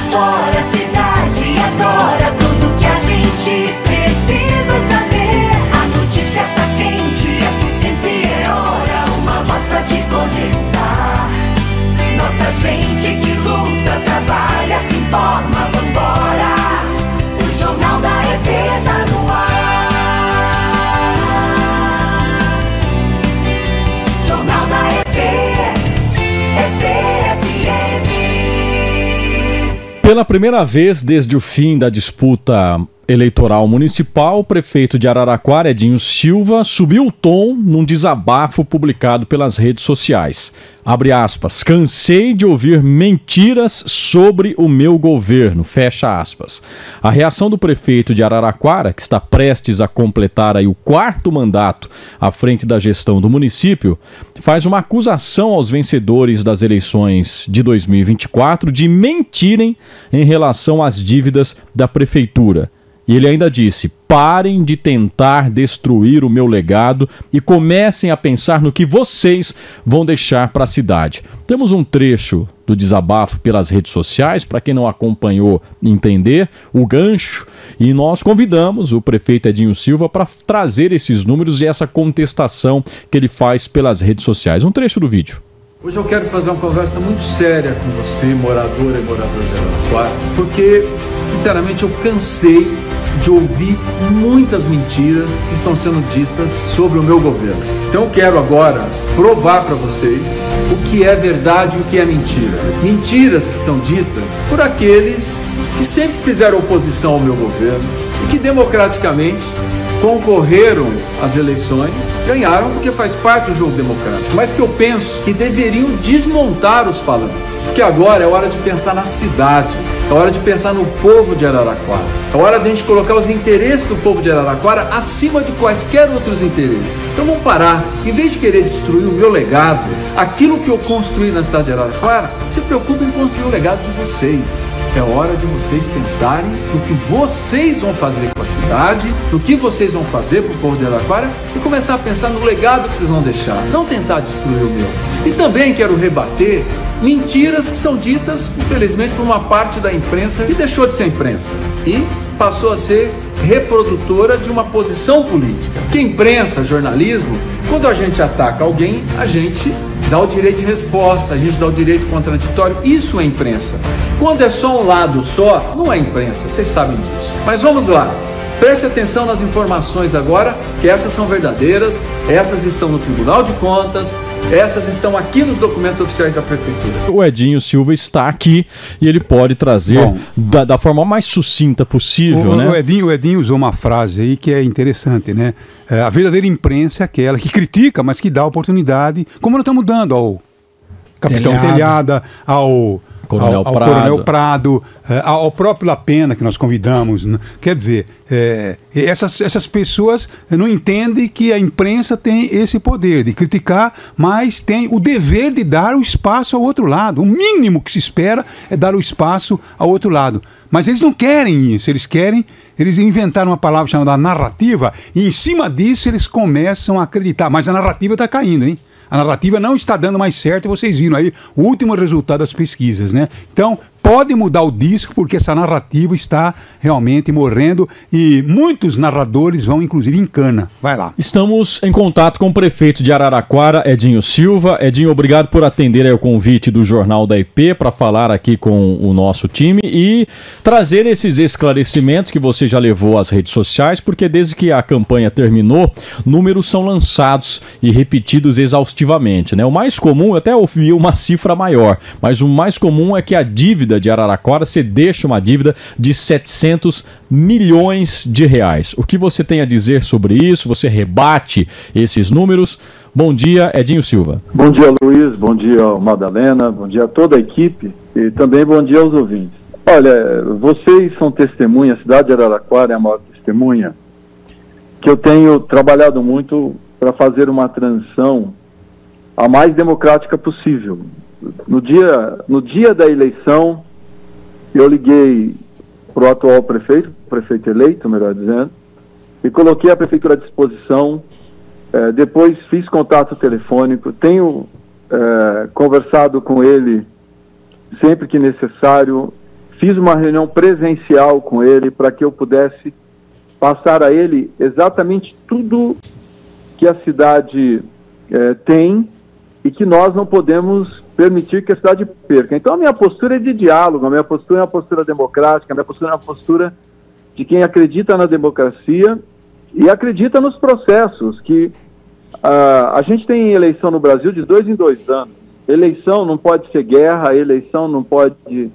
fora, a cidade adora tudo que a gente precisa saber. A notícia tá quente, aqui sempre é hora, uma voz pra te conectar. Nossa gente que luta, trabalha, se informa, vambora. O Jornal da EP tá no ar. Jornal da EP, EP-FM. Pela primeira vez desde o fim da disputa eleitoral municipal, o prefeito de Araraquara, Edinho Silva, subiu o tom num desabafo publicado pelas redes sociais. Abre aspas, cansei de ouvir mentiras sobre o meu governo, fecha aspas. A reação do prefeito de Araraquara, que está prestes a completar aí o 4º mandato à frente da gestão do município, faz uma acusação aos vencedores das eleições de 2024 de mentirem em relação às dívidas da prefeitura. E ele ainda disse, parem de tentar destruir o meu legado e comecem a pensar no que vocês vão deixar para a cidade. Temos um trecho do desabafo pelas redes sociais, para quem não acompanhou entender o gancho, e nós convidamos o prefeito Edinho Silva para trazer esses números e essa contestação que ele faz pelas redes sociais. Um trecho do vídeo. Hoje eu quero fazer uma conversa muito séria com você, moradora e morador de Araraquara, porque, sinceramente, eu cansei de ouvir muitas mentiras que estão sendo ditas sobre o meu governo. Então eu quero agora provar para vocês o que é verdade e o que é mentira. Mentiras que são ditas por aqueles que sempre fizeram oposição ao meu governo e que democraticamente concorreram às eleições, ganharam porque faz parte do jogo democrático, mas que eu penso que deveriam desmontar os palanques, que agora é hora de pensar na cidade, é hora de pensar no povo de Araraquara, é hora de a gente colocar os interesses do povo de Araraquara acima de quaisquer outros interesses. Então vamos parar, em vez de querer destruir o meu legado, aquilo que eu construí na cidade de Araraquara, se preocupem em construir o legado de vocês. É hora de vocês pensarem no que vocês vão fazer com a cidade, no que vocês vão fazer para o povo de Araraquara e começar a pensar no legado que vocês vão deixar, não tentar destruir o meu. E também quero rebater mentiras que são ditas, infelizmente, por uma parte da imprensa que deixou de ser imprensa e passou a ser reprodutora de uma posição política. Que imprensa, jornalismo, quando a gente ataca alguém, a gente dá o direito de resposta, a gente dá o direito contraditório, isso é imprensa. Quando é só um lado só, não é imprensa, vocês sabem disso. Mas vamos lá, preste atenção nas informações agora, que essas são verdadeiras, essas estão no Tribunal de Contas, essas estão aqui nos documentos oficiais da Prefeitura. O Edinho Silva está aqui e ele pode trazer da forma mais sucinta possível, né? O Edinho usou uma frase aí que é interessante, né? A verdadeira imprensa é aquela que critica, mas que dá oportunidade, como nós estamos dando ao Capitão Telhada, ao Coronel Prado, ao próprio Lapena, que nós convidamos. Quer dizer, essas pessoas não entendem que a imprensa tem esse poder de criticar, mas tem o dever de dar o espaço ao outro lado. O mínimo que se espera é dar o espaço ao outro lado. Mas eles não querem isso, eles inventaram uma palavra chamada narrativa, e em cima disso eles começam a acreditar. Mas a narrativa está caindo, hein? A narrativa não está dando mais certo, vocês viram aí o último resultado das pesquisas, né? Então, pode mudar o disco, porque essa narrativa está realmente morrendo e muitos narradores vão, inclusive, em cana. Vai lá. Estamos em contato com o prefeito de Araraquara, Edinho Silva. Edinho, obrigado por atender aí o convite do Jornal da EP para falar aqui com o nosso time e trazer esses esclarecimentos que você já levou às redes sociais, porque desde que a campanha terminou, números são lançados e repetidos exaustivamente, né? O mais comum, eu até ouvi uma cifra maior, mas o mais comum é que a dívida de Araraquara, você deixa uma dívida de 700 milhões de reais. O que você tem a dizer sobre isso? Você rebate esses números? Bom dia, Edinho Silva. Bom dia, Luiz. Bom dia, Madalena. Bom dia a toda a equipe e também bom dia aos ouvintes. Olha, vocês são testemunha, a cidade de Araraquara é a maior testemunha, que eu tenho trabalhado muito para fazer uma transição a mais democrática possível. No dia da eleição, eu liguei para o atual prefeito eleito, melhor dizendo, e coloquei a prefeitura à disposição. Depois fiz contato telefônico, tenho conversado com ele sempre que necessário, fiz uma reunião presencial com ele para que eu pudesse passar a ele exatamente tudo que a cidade tem e que nós não podemos permitir que a cidade perca. Então a minha postura é de diálogo, a minha postura é uma postura democrática, a minha postura é uma postura de quem acredita na democracia e acredita nos processos, que a gente tem eleição no Brasil de 2 em 2 anos. Eleição não pode ser guerra, eleição não pode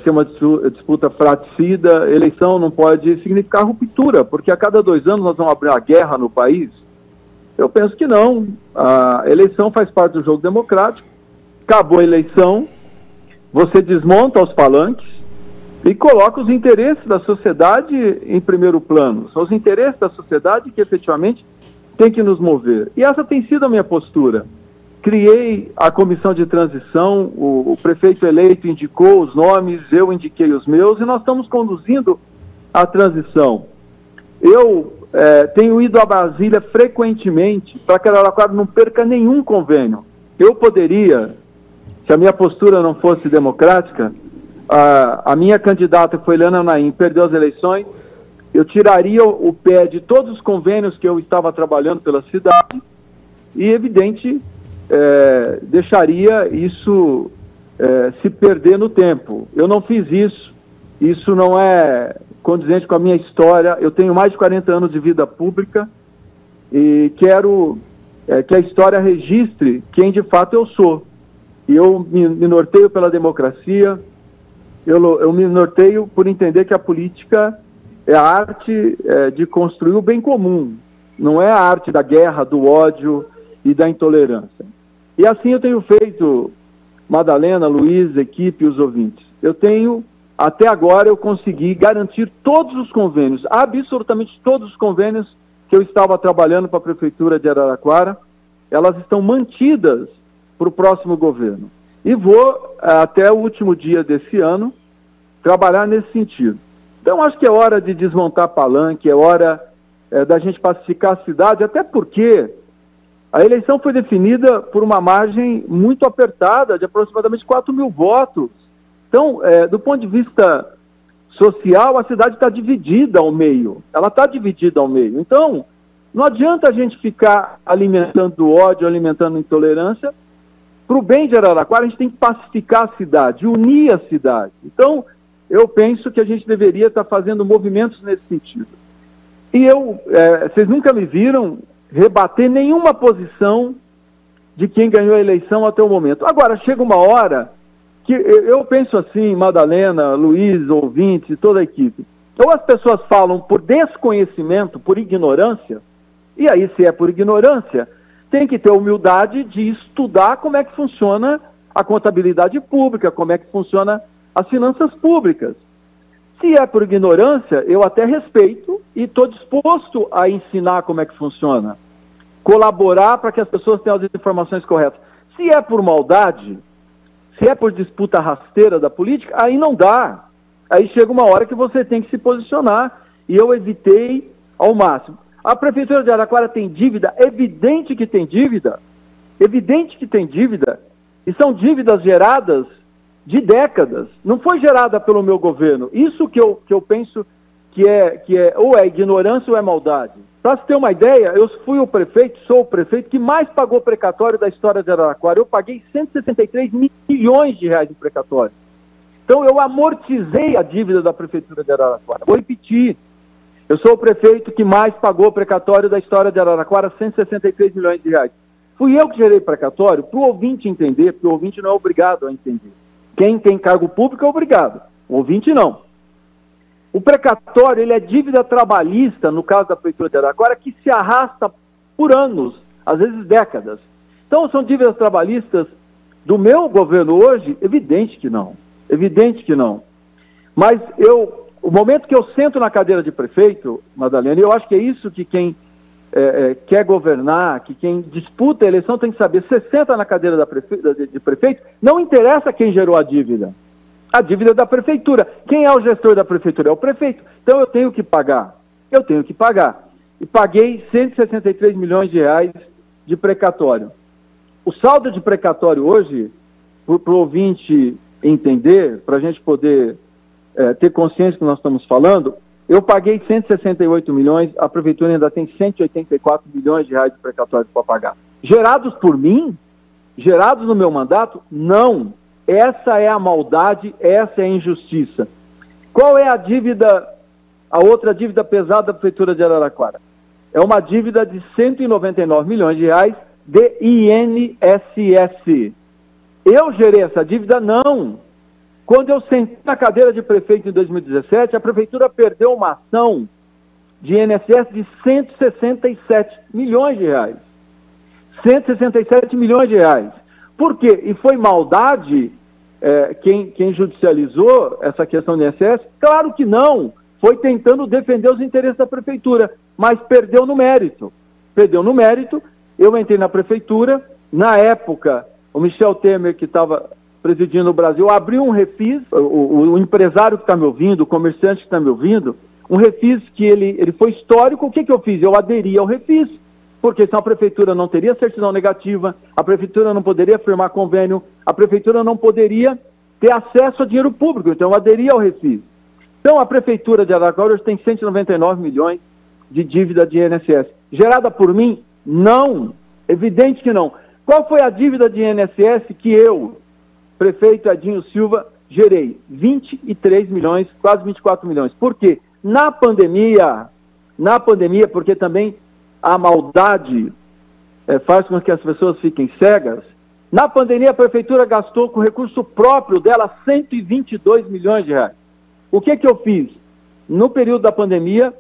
ser uma disputa fratricida, eleição não pode significar ruptura, porque a cada 2 anos nós vamos abrir uma guerra no país. Eu penso que não. A eleição faz parte do jogo democrático. Acabou a eleição, você desmonta os palanques e coloca os interesses da sociedade em primeiro plano. São os interesses da sociedade que efetivamente tem que nos mover. E essa tem sido a minha postura. Criei a comissão de transição, o prefeito eleito indicou os nomes, eu indiquei os meus, e nós estamos conduzindo a transição. Eu tenho ido a Brasília frequentemente para que Araraquara não perca nenhum convênio. Eu poderia, se a minha postura não fosse democrática, a minha candidata, que foi Eliana Naim, perdeu as eleições, eu tiraria o pé de todos os convênios que eu estava trabalhando pela cidade e, evidente, deixaria isso se perder no tempo. Eu não fiz isso, isso não é condizente com a minha história. Eu tenho mais de 40 anos de vida pública e quero que a história registre quem de fato eu sou. E eu me norteio pela democracia, eu me norteio por entender que a política é a arte de construir o bem comum, não é a arte da guerra, do ódio e da intolerância. E assim eu tenho feito, Madalena, Luiz, equipe e os ouvintes. Até agora eu consegui garantir todos os convênios, absolutamente todos os convênios que eu estava trabalhando para a Prefeitura de Araraquara, elas estão mantidas para o próximo governo. E vou, até o último dia desse ano, trabalhar nesse sentido. Então acho que é hora de desmontar palanque, é hora da gente pacificar a cidade, até porque a eleição foi definida por uma margem muito apertada, de aproximadamente 4 mil votos. Então, do ponto de vista social, a cidade está dividida ao meio. Ela está dividida ao meio. Então, não adianta a gente ficar alimentando ódio, alimentando intolerância. Para o bem de Araraquara, a gente tem que pacificar a cidade, unir a cidade. Então, eu penso que a gente deveria estar fazendo movimentos nesse sentido. E vocês nunca me viram rebater nenhuma posição de quem ganhou a eleição até o momento. Agora, chega uma hora que eu penso assim, Madalena, Luiz, ouvintes, toda a equipe, ou as pessoas falam por desconhecimento, por ignorância, e aí se é por ignorância, tem que ter a humildade de estudar como é que funciona a contabilidade pública, como é que funciona as finanças públicas. Se é por ignorância, eu até respeito e estou disposto a ensinar como é que funciona, colaborar para que as pessoas tenham as informações corretas. Se é por maldade, se é por disputa rasteira da política, aí não dá. Aí chega uma hora que você tem que se posicionar, e eu evitei ao máximo. A Prefeitura de Araraquara tem dívida? Evidente que tem dívida. Evidente que tem dívida. E são dívidas geradas de décadas. Não foi gerada pelo meu governo. Isso que eu penso que ou é ignorância ou é maldade. Para se ter uma ideia, eu sou o prefeito que mais pagou precatório da história de Araraquara. Eu paguei 163 milhões de reais em precatório. Então eu amortizei a dívida da Prefeitura de Araraquara. Vou repetir. Eu sou o prefeito que mais pagou precatório da história de Araraquara, 163 milhões de reais. Fui eu que gerei precatório para o ouvinte entender, porque o ouvinte não é obrigado a entender. Quem tem cargo público é obrigado, o ouvinte não. O precatório, ele é dívida trabalhista, no caso da Prefeitura de Araraquara, que se arrasta por anos, às vezes décadas. Então, são dívidas trabalhistas do meu governo hoje? Evidente que não. Evidente que não. Mas o momento que eu sento na cadeira de prefeito, Madalena, eu acho que é isso que quem quer governar, que quem disputa a eleição tem que saber. Você senta na cadeira de prefeito, não interessa quem gerou a dívida. A dívida é da prefeitura. Quem é o gestor da prefeitura? É o prefeito. Então eu tenho que pagar. Eu tenho que pagar. E paguei 163 milhões de reais de precatório. O saldo de precatório hoje, para o ouvinte entender, para a gente poder ter consciência do que nós estamos falando, eu paguei 168 milhões, a Prefeitura ainda tem 184 milhões de reais de precatórios para pagar. Gerados por mim? Gerados no meu mandato? Não. Essa é a maldade, essa é a injustiça. Qual é a dívida, a outra dívida pesada da Prefeitura de Araraquara? É uma dívida de 199 milhões de reais de INSS. Eu gerei essa dívida? Não. Quando eu sentei na cadeira de prefeito em 2017, a Prefeitura perdeu uma ação de INSS de 167 milhões de reais. 167 milhões de reais. Por quê? E foi maldade quem judicializou essa questão do INSS? Claro que não. Foi tentando defender os interesses da Prefeitura, mas perdeu no mérito. Perdeu no mérito. Eu entrei na Prefeitura, na época, o Michel Temer, que estava presidindo o Brasil, abriu um refis, o empresário que está me ouvindo, o comerciante que está me ouvindo, um refis que ele foi histórico. O que eu fiz? Eu aderi ao refis, porque senão a Prefeitura não teria certidão negativa, a Prefeitura não poderia firmar convênio, a Prefeitura não poderia ter acesso a dinheiro público, então eu aderi ao refis. Então a Prefeitura de Araraquara hoje tem 199 milhões de dívida de INSS. Gerada por mim? Não. Evidente que não. Qual foi a dívida de INSS que eu, prefeito Edinho Silva, gerei? 23 milhões, quase 24 milhões. Por quê? Na pandemia, porque também a maldade faz com que as pessoas fiquem cegas, na pandemia a Prefeitura gastou com recurso próprio dela 122 milhões de reais. O que eu fiz? No período da pandemia,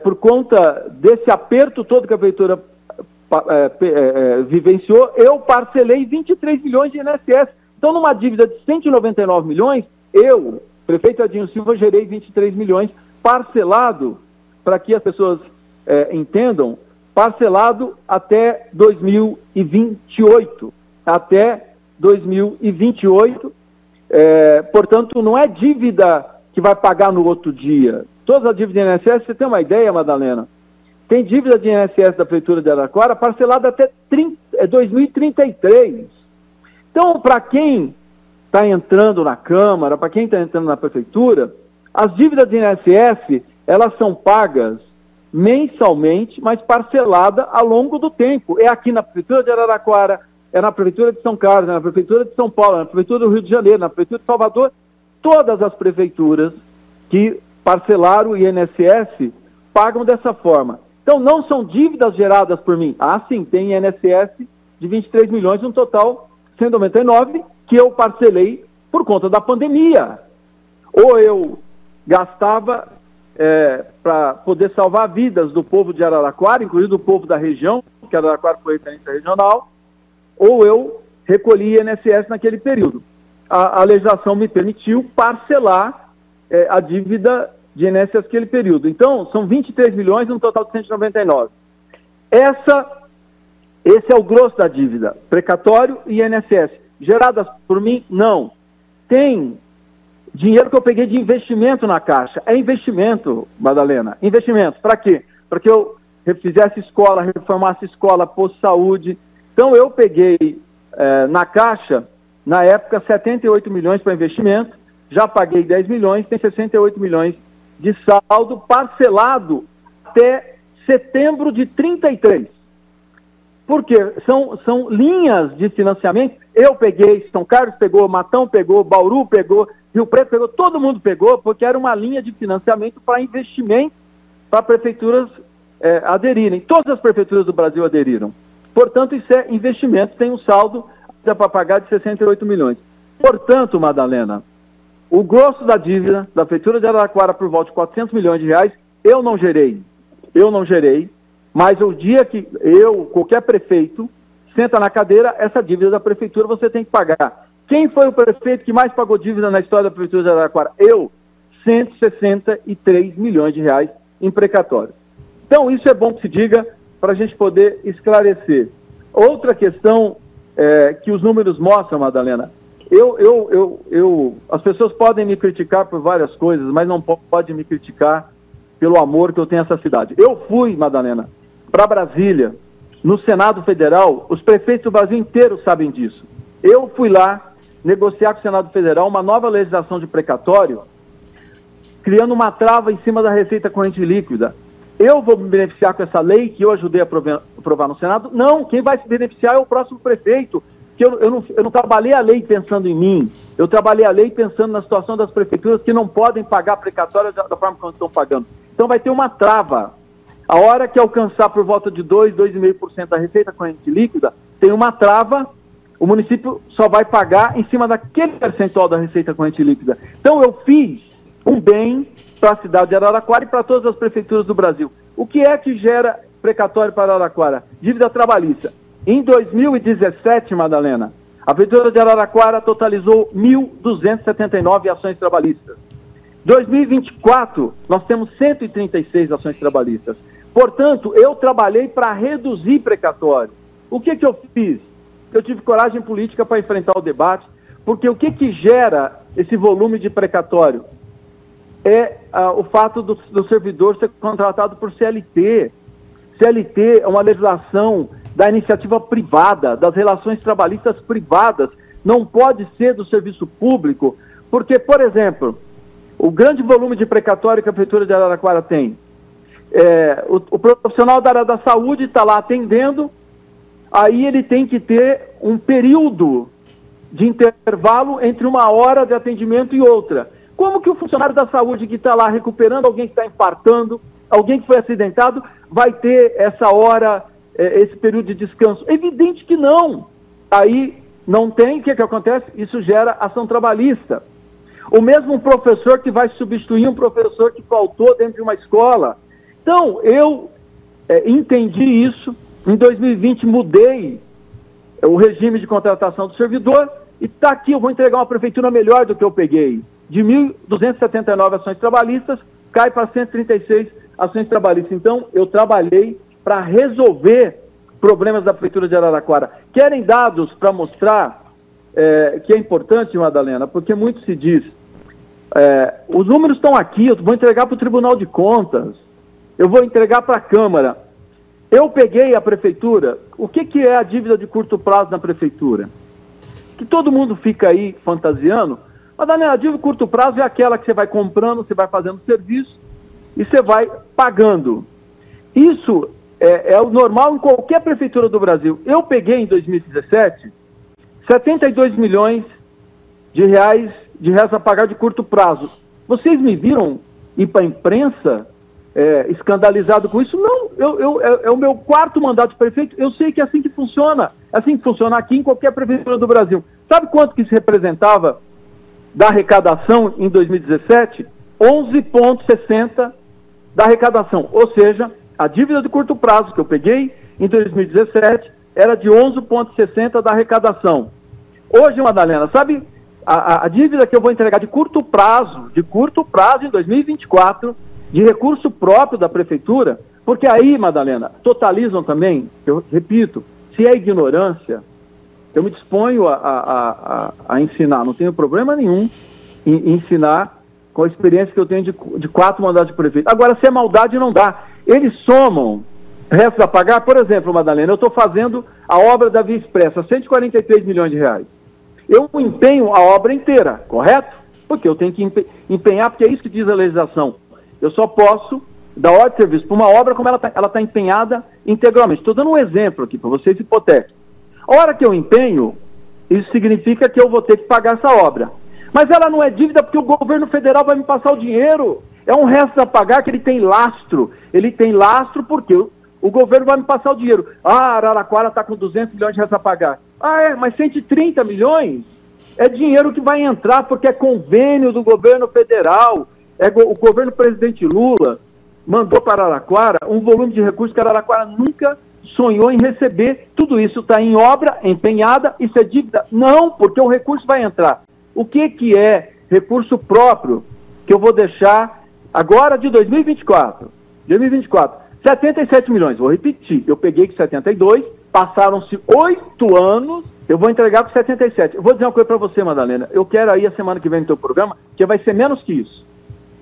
por conta desse aperto todo que a Prefeitura vivenciou, eu parcelei 23 milhões de INSS. Então, numa dívida de 199 milhões, eu, prefeito Edinho Silva, gerei 23 milhões parcelado, para que as pessoas entendam, parcelado até 2028. Até 2028. Portanto, não é dívida que vai pagar no outro dia. Toda a dívida de INSS, você tem uma ideia, Madalena? Tem dívida de INSS da Prefeitura de Araraquara parcelada até 2033. Então, para quem está entrando na Câmara, para quem está entrando na Prefeitura, as dívidas de INSS, elas são pagas mensalmente, mas parcelada ao longo do tempo. É aqui na Prefeitura de Araraquara, é na Prefeitura de São Carlos, é na Prefeitura de São Paulo, é na Prefeitura do Rio de Janeiro, na Prefeitura de Salvador. Todas as prefeituras que parcelaram o INSS pagam dessa forma. Então, não são dívidas geradas por mim. Ah, sim, tem INSS de 23 milhões, um total 199, que eu parcelei por conta da pandemia. Ou eu gastava para poder salvar vidas do povo de Araraquara, inclusive do povo da região, porque Araraquara foi referência regional, ou eu recolhi INSS naquele período. A legislação me permitiu parcelar a dívida de INSS naquele período. Então, são 23 milhões, um total de 199. Esse é o grosso da dívida, precatório e INSS. Geradas por mim? Não. Tem dinheiro que eu peguei de investimento na Caixa. É investimento, Madalena. Investimento. Para quê? Para que eu fizesse escola, reformasse escola, posto de saúde. Então, eu peguei na Caixa, na época, 78 milhões para investimento, já paguei 10 milhões, tem 68 milhões de saldo parcelado até setembro de 33. Por quê? São linhas de financiamento. Eu peguei, São Carlos pegou, Matão pegou, Bauru pegou, Rio Preto pegou, todo mundo pegou, porque era uma linha de financiamento para investimento, para prefeituras aderirem. Todas as prefeituras do Brasil aderiram. Portanto, isso é investimento, tem um saldo para pagar de 68 milhões. Portanto, Madalena, o grosso da dívida da Prefeitura de Araraquara por volta de 400 milhões de reais, eu não gerei, mas o dia que qualquer prefeito, senta na cadeira, essa dívida da Prefeitura você tem que pagar. Quem foi o prefeito que mais pagou dívida na história da Prefeitura de Araraquara? Eu, 163 milhões de reais em precatório. Então, isso é bom que se diga para a gente poder esclarecer. Outra questão que os números mostram, Madalena, as pessoas podem me criticar por várias coisas, mas não podem me criticar pelo amor que eu tenho a essa cidade. Eu fui, Madalena, para Brasília, no Senado Federal, os prefeitos do Brasil inteiro sabem disso. Eu fui lá negociar com o Senado Federal uma nova legislação de precatório criando uma trava em cima da receita corrente líquida. Eu vou me beneficiar com essa lei que eu ajudei a aprovar no Senado? Não, quem vai se beneficiar é o próximo prefeito. Que eu não trabalhei a lei pensando em mim, eu trabalhei a lei pensando na situação das prefeituras que não podem pagar precatória da forma como estão pagando. Então vai ter uma trava. A hora que alcançar por volta de 2,5% da receita corrente líquida, tem uma trava, o município só vai pagar em cima daquele percentual da receita corrente líquida. Então eu fiz um bem para a cidade de Araraquara e para todas as prefeituras do Brasil. O que é que gera precatório para Araraquara? Dívida trabalhista. Em 2017, Madalena, a Prefeitura de Araraquara totalizou 1.279 ações trabalhistas. 2024, nós temos 136 ações trabalhistas. Portanto, eu trabalhei para reduzir precatório. O que eu fiz? Eu tive coragem política para enfrentar o debate, porque o que gera esse volume de precatório? É o fato do servidor ser contratado por CLT. CLT é uma legislação da iniciativa privada, das relações trabalhistas privadas, não pode ser do serviço público, porque, por exemplo, o grande volume de precatório que a Prefeitura de Araraquara tem, o profissional da área da saúde está lá atendendo, aí ele tem que ter um período de intervalo entre uma hora de atendimento e outra. Como que o funcionário da saúde que está lá recuperando alguém que está infartando, alguém que foi acidentado, vai ter essa hora, esse período de descanso? Evidente que não. Aí não tem, o que acontece? Isso gera ação trabalhista. O mesmo professor que vai substituir um professor que faltou dentro de uma escola. Então, eu entendi isso. Em 2020, mudei o regime de contratação do servidor e está aqui, eu vou entregar uma prefeitura melhor do que eu peguei. De 1.279 ações trabalhistas, cai para 136 ações trabalhistas. Então, eu trabalhei para resolver problemas da Prefeitura de Araraquara. Querem dados para mostrar que é importante, Madalena, porque muito se diz, os números estão aqui, eu vou entregar para o Tribunal de Contas, eu vou entregar para a Câmara. Eu peguei a Prefeitura, o que é a dívida de curto prazo na Prefeitura? Que todo mundo fica aí fantasiando, Madalena, a dívida de curto prazo é aquela que você vai comprando, você vai fazendo serviço e você vai pagando. Isso é o normal em qualquer prefeitura do Brasil. Eu peguei em 2017 72 milhões de reais a pagar de curto prazo. Vocês me viram ir para a imprensa escandalizado com isso? Não, é o meu 4º mandato de prefeito, eu sei que é assim que funciona. É assim que funciona aqui em qualquer prefeitura do Brasil. Sabe quanto que isso representava da arrecadação em 2017? 11,60% da arrecadação, ou seja, a dívida de curto prazo que eu peguei em 2017 era de 11,60% da arrecadação. Hoje, Madalena, sabe a dívida que eu vou entregar de curto prazo em 2024, de recurso próprio da Prefeitura, porque aí, Madalena, totalizam também, eu repito, se é ignorância, eu me disponho a ensinar, não tenho problema nenhum em ensinar com a experiência que eu tenho de 4 mandatos de prefeito. Agora, se é maldade, não dá. Eles somam restos a pagar. Por exemplo, Madalena, eu estou fazendo a obra da Via Expressa, 143 milhões de reais. Eu empenho a obra inteira, correto? Porque eu tenho que empenhar, porque é isso que diz a legislação. Eu só posso dar ordem de serviço para uma obra como ela está empenhada integralmente. Estou dando um exemplo aqui para vocês, hipotético. A hora que eu empenho, isso significa que eu vou ter que pagar essa obra. Mas ela não é dívida porque o governo federal vai me passar o dinheiro. É um resto a pagar que ele tem lastro. Ele tem lastro porque o governo vai me passar o dinheiro. Ah, Araraquara está com 200 milhões de reais a pagar. Ah, mas 130 milhões é dinheiro que vai entrar porque é convênio do governo federal. O governo presidente Lula mandou para Araraquara um volume de recursos que Araraquara nunca sonhou em receber. Tudo isso está em obra, empenhada, isso é dívida? Não, porque o recurso vai entrar. O que é recurso próprio que eu vou deixar agora de 2024? 77 milhões, vou repetir, eu peguei com 72, passaram-se 8 anos, eu vou entregar com 77. Eu vou dizer uma coisa para você, Madalena, eu quero aí a semana que vem no teu programa, que vai ser menos que isso.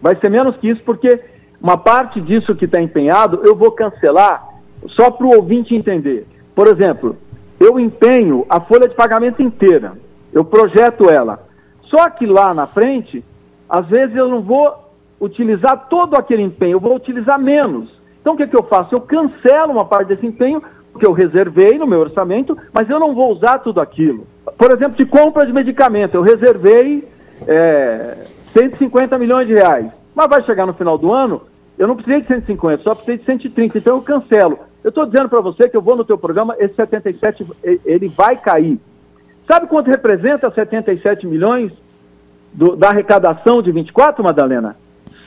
Vai ser menos que isso porque uma parte disso que está empenhado, eu vou cancelar só para o ouvinte entender. Por exemplo, eu empenho a folha de pagamento inteira, eu projeto ela. Só que lá na frente, às vezes eu não vou utilizar todo aquele empenho, eu vou utilizar menos. Então o que eu faço? Eu cancelo uma parte desse empenho, porque eu reservei no meu orçamento, mas eu não vou usar tudo aquilo. Por exemplo, de compra de medicamento, eu reservei 150 milhões de reais, mas vai chegar no final do ano, eu não precisei de 150, só precisei de 130, então eu cancelo. Eu estou dizendo para você que eu vou no teu programa, esse 77, ele vai cair. Sabe quanto representa 77 milhões da arrecadação de 24, Madalena?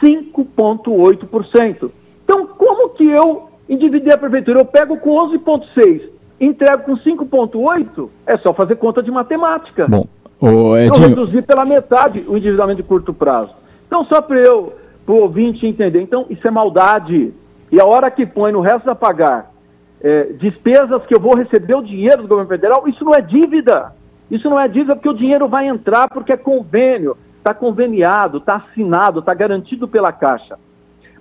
5,8%. Então, como que eu endividei a prefeitura? Eu pego com 11,6%, entrego com 5,8%, é só fazer conta de matemática. Bom, eu reduzi pela metade o endividamento de curto prazo. Então, só para o ouvinte entender, então, isso é maldade. E a hora que põe no resto a pagar despesas que eu vou receber o dinheiro do governo federal, isso não é dívida. Isso não é dívida porque o dinheiro vai entrar porque é convênio, está conveniado, está assinado, está garantido pela Caixa.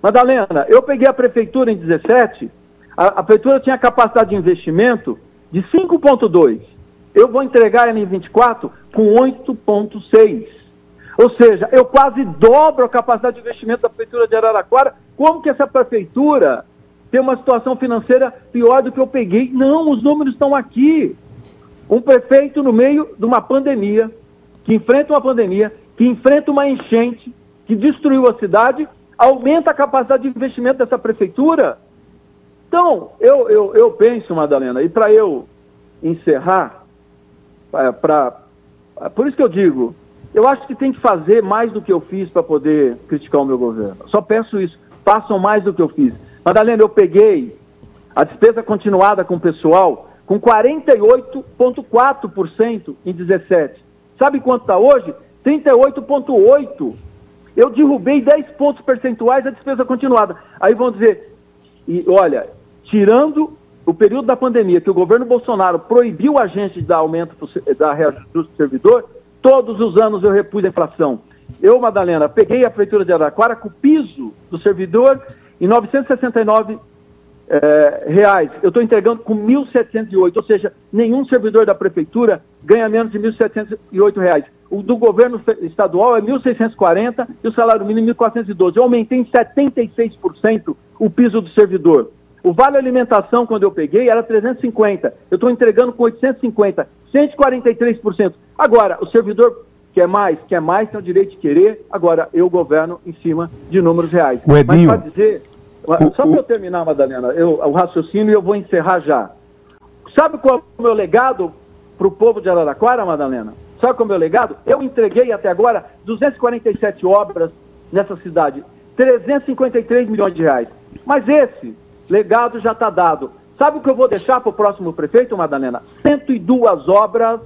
Madalena, eu peguei a prefeitura em 17, a prefeitura tinha capacidade de investimento de 5,2. Eu vou entregar ela em 24 com 8,6. Ou seja, eu quase dobro a capacidade de investimento da prefeitura de Araraquara. Como que essa prefeitura tem uma situação financeira pior do que eu peguei? Não, os números estão aqui. Um prefeito no meio de uma pandemia, que enfrenta uma pandemia, que enfrenta uma enchente, que destruiu a cidade, aumenta a capacidade de investimento dessa prefeitura. Então, eu penso, Madalena, e para eu encerrar, por isso que eu digo, eu acho que tem que fazer mais do que eu fiz para poder criticar o meu governo. Só peço isso, façam mais do que eu fiz. Madalena, eu peguei a despesa continuada com o pessoal com 48,4% em 17. Sabe quanto está hoje? 38,8%. Eu derrubei 10 pontos percentuais da despesa continuada. Aí vão dizer, e olha, tirando o período da pandemia, que o governo Bolsonaro proibiu a gente de dar aumento da reajuste do servidor, todos os anos eu repus a inflação. Eu, Madalena, peguei a prefeitura de Araraquara com o piso do servidor em R$ 969. Eu estou entregando com 1.708, ou seja, nenhum servidor da prefeitura ganha menos de R$ 1.708. O do governo estadual é 1.640 e o salário mínimo 1.412. Eu aumentei em 76% o piso do servidor. O vale alimentação, quando eu peguei, era 350. Eu estou entregando com 850, 143%. Agora, o servidor quer mais, tem o direito de querer. Agora, eu governo em cima de números reais. O Edinho, mas para dizer... Só para eu terminar, Madalena, o raciocínio, eu vou encerrar já. Sabe qual é o meu legado para o povo de Araraquara, Madalena? Sabe qual é o meu legado? Eu entreguei até agora 247 obras nessa cidade, 353 milhões de reais. Mas esse legado já está dado. Sabe o que eu vou deixar para o próximo prefeito, Madalena? 102 obras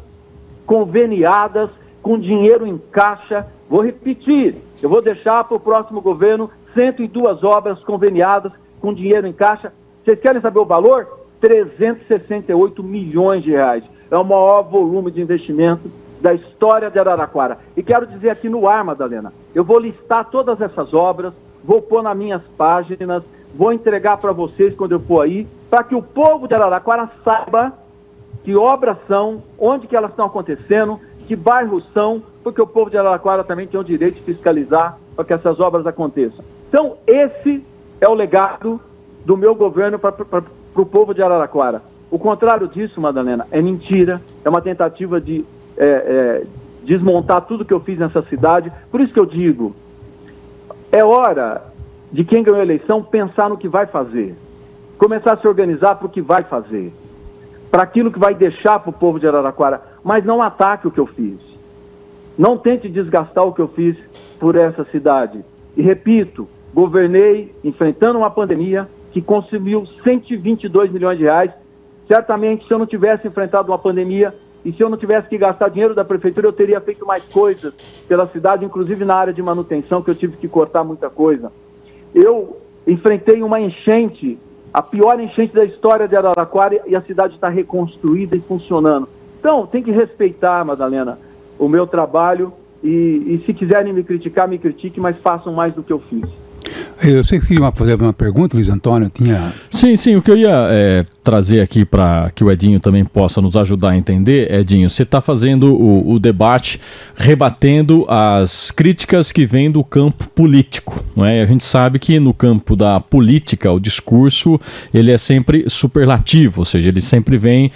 conveniadas, com dinheiro em caixa. Vou repetir, eu vou deixar para o próximo governo 102 obras conveniadas com dinheiro em caixa. Vocês querem saber o valor? 368 milhões de reais. É o maior volume de investimento da história de Araraquara. E quero dizer aqui no ar, Madalena, eu vou listar todas essas obras, vou pôr nas minhas páginas, vou entregar para vocês quando eu for aí, para que o povo de Araraquara saiba que obras são, onde que elas estão acontecendo, que bairros são, porque o povo de Araraquara também tem o direito de fiscalizar para que essas obras aconteçam. Então, esse é o legado do meu governo para o povo de Araraquara. O contrário disso, Madalena, é mentira, é uma tentativa de desmontar tudo que eu fiz nessa cidade. Por isso que eu digo, é hora de quem ganhou a eleição pensar no que vai fazer, começar a se organizar para o que vai fazer, para aquilo que vai deixar para o povo de Araraquara, mas não ataque o que eu fiz. Não tente desgastar o que eu fiz por essa cidade. E repito, governei enfrentando uma pandemia que consumiu 122 milhões de reais. Certamente, se eu não tivesse enfrentado uma pandemia e se eu não tivesse que gastar dinheiro da prefeitura, eu teria feito mais coisas pela cidade, inclusive na área de manutenção, que eu tive que cortar muita coisa. Eu enfrentei uma enchente, a pior enchente da história de Araraquara, e a cidade está reconstruída e funcionando. Então, tem que respeitar, Madalena, o meu trabalho, e se quiserem me criticar, me critique, mas façam mais do que eu fiz. Eu sei que você queria fazer uma pergunta, Luiz Antônio, Sim, o que eu ia trazer aqui para que o Edinho também possa nos ajudar a entender, Edinho, você está fazendo o debate rebatendo as críticas que vêm do campo político, não é? A gente sabe que no campo da política o discurso ele é sempre superlativo, ou seja, ele sempre vem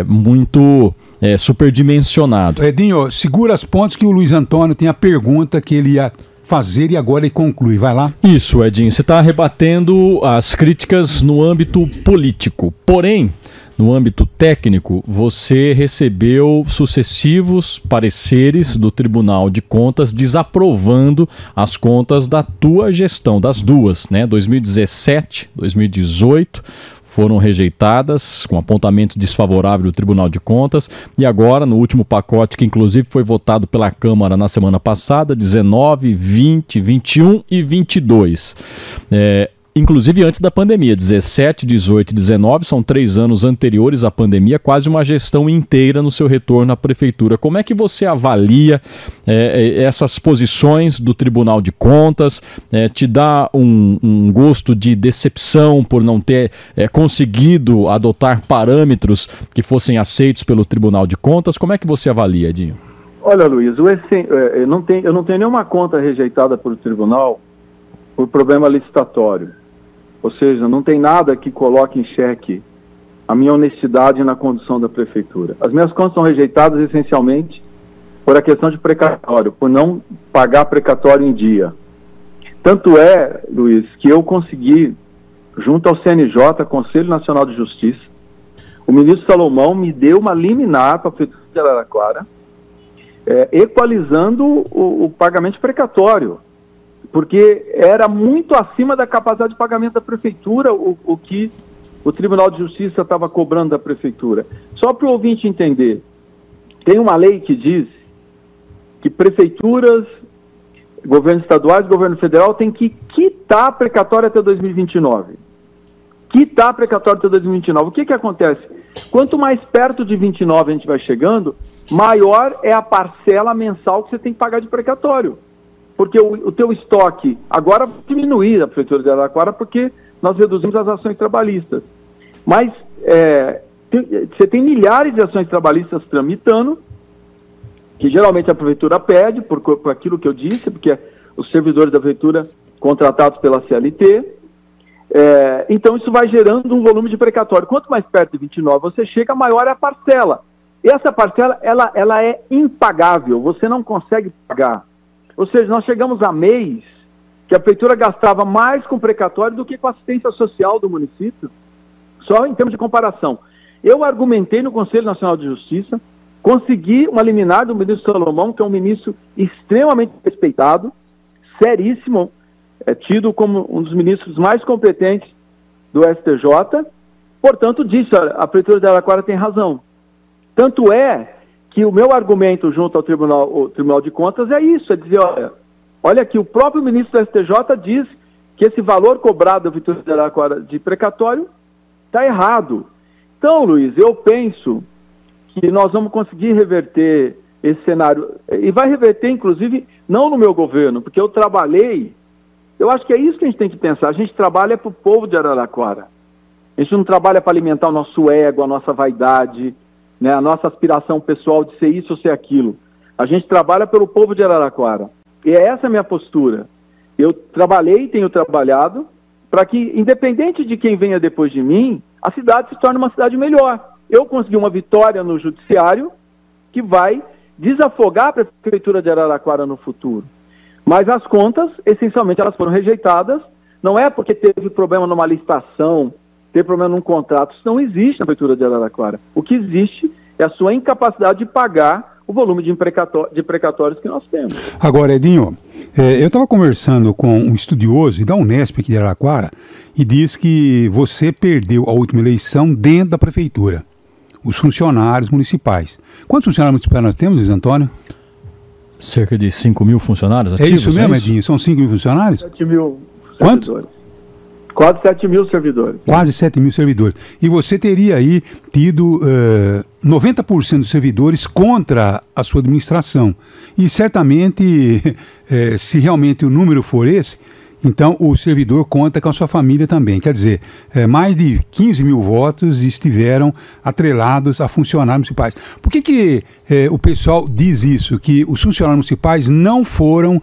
muito superdimensionado. Edinho, segura as pontas que o Luiz Antônio tem a pergunta que ele ia fazer e agora ele conclui. Vai lá. Isso, Edinho. Você está rebatendo as críticas no âmbito político. Porém, no âmbito técnico, você recebeu sucessivos pareceres do Tribunal de Contas desaprovando as contas da tua gestão, das duas, né? 2017, 2018... foram rejeitadas, com apontamento desfavorável do Tribunal de Contas, e agora, no último pacote, que inclusive foi votado pela Câmara na semana passada, 19, 20, 21 e 22. Inclusive antes da pandemia, 17, 18 e 19, são 3 anos anteriores à pandemia, quase uma gestão inteira no seu retorno à Prefeitura. Como é que você avalia essas posições do Tribunal de Contas? Te dá um gosto de decepção por não ter conseguido adotar parâmetros que fossem aceitos pelo Tribunal de Contas? Como é que você avalia, Edinho? Olha, Luiz, eu não tenho nenhuma conta rejeitada pelo Tribunal por problema licitatório. Ou seja, não tem nada que coloque em xeque a minha honestidade na condução da Prefeitura. As minhas contas são rejeitadas essencialmente por a questão de precatório, por não pagar precatório em dia. Tanto é, Luiz, que eu consegui, junto ao CNJ, Conselho Nacional de Justiça, o ministro Salomão me deu uma liminar para a Prefeitura de Araraquara, equalizando o pagamento de precatório, porque era muito acima da capacidade de pagamento da Prefeitura o que o Tribunal de Justiça estava cobrando da Prefeitura. Só para o ouvinte entender, tem uma lei que diz que prefeituras, governos estaduais e governo federal têm que quitar precatório até 2029. Quitar precatório até 2029. O que acontece? Quanto mais perto de 29 a gente vai chegando, maior é a parcela mensal que você tem que pagar de precatório. Porque o teu estoque agora vai diminuir a Prefeitura de Araraquara porque nós reduzimos as ações trabalhistas. Mas você tem milhares de ações trabalhistas tramitando, que geralmente a Prefeitura pede, por aquilo que eu disse, porque os servidores da Prefeitura contratados pela CLT. Então isso vai gerando um volume de precatório. Quanto mais perto de 29 você chega, maior é a parcela. E essa parcela ela é impagável, você não consegue pagar. Ou seja, nós chegamos a mês que a Prefeitura gastava mais com precatório do que com assistência social do município, só em termos de comparação. Eu argumentei no Conselho Nacional de Justiça, consegui uma liminar do ministro Salomão, que é um ministro extremamente respeitado, seríssimo, tido como um dos ministros mais competentes do STJ, portanto, disse, olha, a Prefeitura de Araraquara tem razão. Tanto é que o meu argumento junto ao Tribunal de Contas é isso, é dizer, olha que o próprio ministro do STJ diz que esse valor cobrado da Prefeitura de Araraquara de precatório está errado. Então, Luiz, eu penso que nós vamos conseguir reverter esse cenário, e vai reverter, inclusive, não no meu governo, porque eu trabalhei, eu acho que é isso que a gente tem que pensar, a gente trabalha para o povo de Araraquara, a gente não trabalha para alimentar o nosso ego, a nossa vaidade, né, a nossa aspiração pessoal de ser isso ou ser aquilo. A gente trabalha pelo povo de Araraquara. E é essa a minha postura. Eu trabalhei e tenho trabalhado para que, independente de quem venha depois de mim, a cidade se torne uma cidade melhor. Eu consegui uma vitória no judiciário que vai desafogar a Prefeitura de Araraquara no futuro. Mas as contas, essencialmente, elas foram rejeitadas. Não é porque teve problema numa licitação, ter problema num contrato, isso não existe na Prefeitura de Araraquara. O que existe é a sua incapacidade de pagar o volume de precatórios que nós temos. Agora, Edinho, eu estava conversando com um estudioso da Unesp aqui de Araraquara e diz que você perdeu a última eleição dentro da Prefeitura, os funcionários municipais. Quantos funcionários municipais nós temos, Luiz Antônio? Cerca de 5 mil funcionários ativos. É isso mesmo, Edinho? São 5 mil funcionários? 7 mil. Quanto? Quase 7 mil servidores. Quase 7 mil servidores. E você teria aí tido 90% dos servidores contra a sua administração. E certamente, se realmente o número for esse, Então, o servidor conta com a sua família também. Quer dizer, mais de 15 mil votos estiveram atrelados a funcionários municipais. Por que o pessoal diz isso? Que os funcionários municipais não foram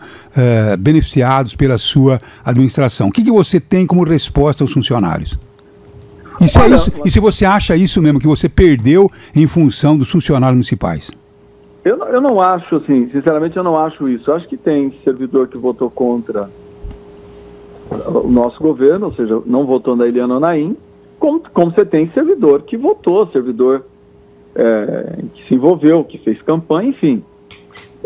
beneficiados pela sua administração. O que você tem como resposta aos funcionários? E se, e se você acha isso mesmo, que você perdeu em função dos funcionários municipais? Eu não acho, assim, sinceramente eu não acho isso. Eu acho que tem servidor que votou contra o nosso governo, ou seja, não votou na Eliana Naim, como você tem servidor que votou, servidor que se envolveu, que fez campanha, enfim.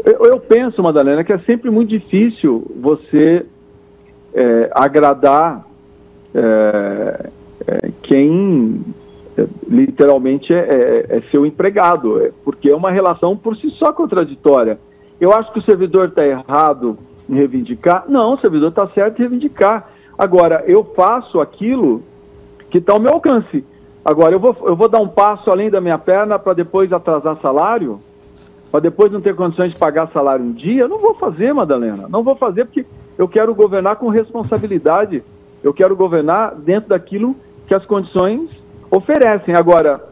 Eu penso, Madalena, que é sempre muito difícil você agradar quem literalmente é seu empregado, porque é uma relação por si só contraditória. Eu acho que o servidor está errado em reivindicar? Não, o servidor está certo em reivindicar. Agora, eu faço aquilo que está ao meu alcance. Agora, eu vou dar um passo além da minha perna para depois atrasar salário? Para depois não ter condições de pagar salário um dia? Não vou fazer, Madalena. Não vou fazer porque eu quero governar com responsabilidade. Eu quero governar dentro daquilo que as condições oferecem. Agora,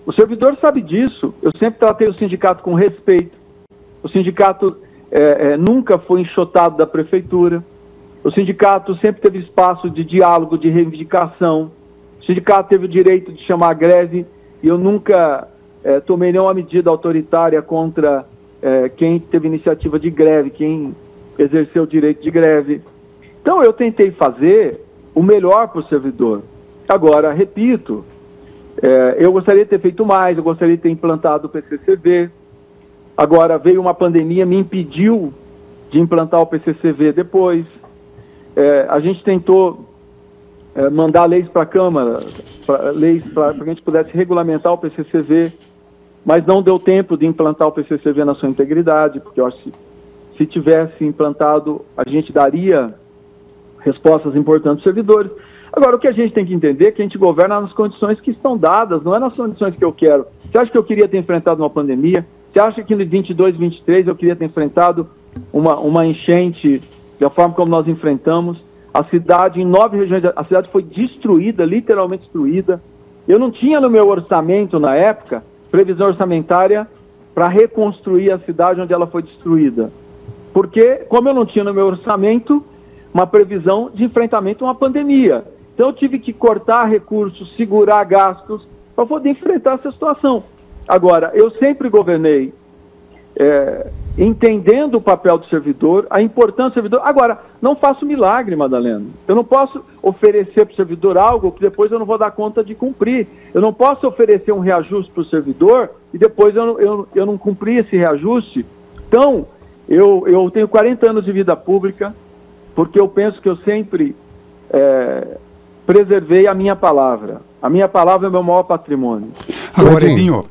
o servidor sabe disso. Eu sempre tratei o sindicato com respeito. O sindicato nunca foi enxotado da prefeitura. O sindicato sempre teve espaço de diálogo, de reivindicação. O sindicato teve o direito de chamar a greve e eu nunca tomei nenhuma medida autoritária contra quem teve iniciativa de greve, quem exerceu o direito de greve. Então eu tentei fazer o melhor para o servidor. Agora, repito, eu gostaria de ter feito mais, eu gostaria de ter implantado o PCCV. Agora veio uma pandemia, me impediu de implantar o PCCV depois. A gente tentou mandar leis para a Câmara, leis para que a gente pudesse regulamentar o PCCV, mas não deu tempo de implantar o PCCV na sua integridade, porque eu acho que se tivesse implantado, a gente daria respostas importantes aos servidores. Agora, o que a gente tem que entender é que a gente governa nas condições que estão dadas, não é nas condições que eu quero. Você acha que eu queria ter enfrentado uma pandemia? Você acha que em 22, 23 eu queria ter enfrentado uma enchente da forma como nós enfrentamos? A cidade, em 9 regiões, a cidade foi destruída, literalmente destruída. Eu não tinha no meu orçamento, na época, previsão orçamentária para reconstruir a cidade onde ela foi destruída. Porque, como eu não tinha no meu orçamento uma previsão de enfrentamento a uma pandemia. Então eu tive que cortar recursos, segurar gastos para poder enfrentar essa situação. Agora, eu sempre governei entendendo o papel do servidor, a importância do servidor. Agora, não faço milagre, Madalena. Eu não posso oferecer para o servidor algo que depois eu não vou dar conta de cumprir. Eu não posso oferecer um reajuste para o servidor e depois eu não cumprir esse reajuste. Então, eu tenho 40 anos de vida pública, porque eu penso que eu sempre preservei a minha palavra. A minha palavra é o meu maior patrimônio. Agora, Edinho,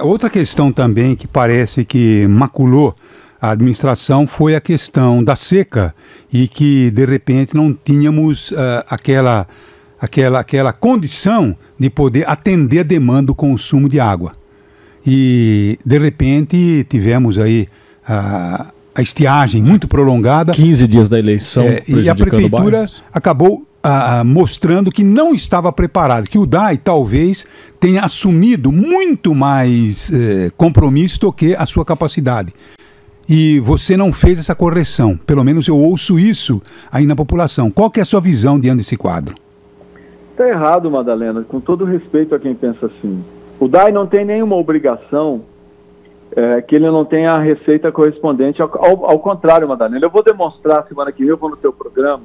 outra questão também que parece que maculou a administração foi a questão da seca e que, de repente, não tínhamos aquela condição de poder atender a demanda do consumo de água. E, de repente, tivemos aí a estiagem muito prolongada. 15 dias da eleição e a prefeitura acabou mostrando que não estava preparado, que o DAI talvez tenha assumido muito mais compromisso do que a sua capacidade. E você não fez essa correção, pelo menos eu ouço isso aí na população. Qual que é a sua visão diante desse quadro? Está errado, Madalena, com todo respeito a quem pensa assim. O DAI não tem nenhuma obrigação que ele não tenha a receita correspondente, ao contrário, Madalena. Eu vou demonstrar, semana que vem eu vou no teu programa,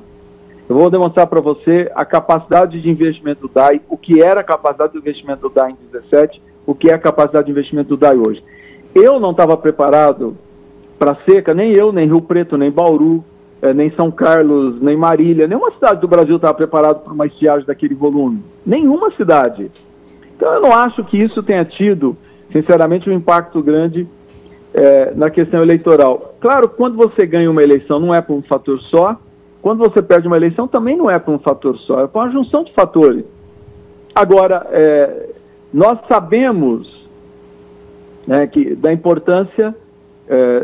eu vou demonstrar para você a capacidade de investimento do DAI, o que era a capacidade de investimento do DAI em 2017, o que é a capacidade de investimento do DAI hoje. Eu não estava preparado para seca, nem eu, nem Rio Preto, nem Bauru, nem São Carlos, nem Marília, nenhuma cidade do Brasil estava preparada para uma estiagem daquele volume. Nenhuma cidade. Então eu não acho que isso tenha tido, sinceramente, um impacto grande na questão eleitoral. Claro, quando você ganha uma eleição não é por um fator só, quando você perde uma eleição também não é por um fator só, é por uma junção de fatores. Agora, nós sabemos da importância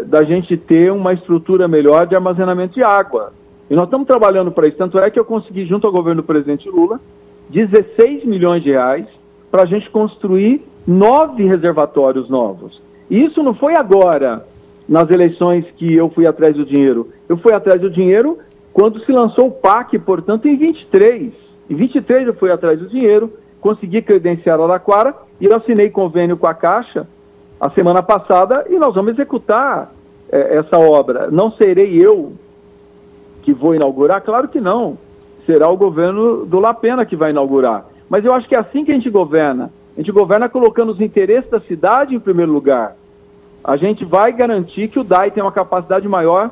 da gente ter uma estrutura melhor de armazenamento de água. E nós estamos trabalhando para isso. Tanto é que eu consegui, junto ao governo do presidente Lula, 16 milhões de reais para a gente construir 9 reservatórios novos. E isso não foi agora, nas eleições que eu fui atrás do dinheiro. Eu fui atrás do dinheiro quando se lançou o PAC, portanto, em 23. Em 23 eu fui atrás do dinheiro, consegui credenciar Araraquara e eu assinei convênio com a Caixa a semana passada e nós vamos executar essa obra. Não serei eu que vou inaugurar? Claro que não. Será o governo do Lapena que vai inaugurar. Mas eu acho que é assim que a gente governa. A gente governa colocando os interesses da cidade em primeiro lugar. A gente vai garantir que o DAI tem uma capacidade maior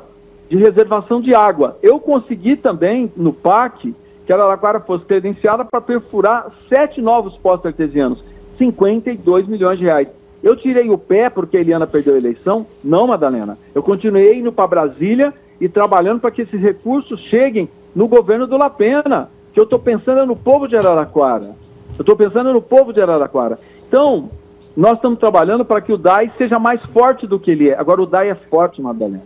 de reservação de água. Eu consegui também, no PAC, que a Araraquara fosse credenciada para perfurar 7 novos poços artesianos. 52 milhões de reais. Eu tirei o pé porque a Eliana perdeu a eleição? Não, Madalena. Eu continuei indo para Brasília e trabalhando para que esses recursos cheguem no governo do Lapena, que eu estou pensando no povo de Araraquara. Eu estou pensando no povo de Araraquara. Então, nós estamos trabalhando para que o DAI seja mais forte do que ele é. Agora, o DAI é forte, Madalena.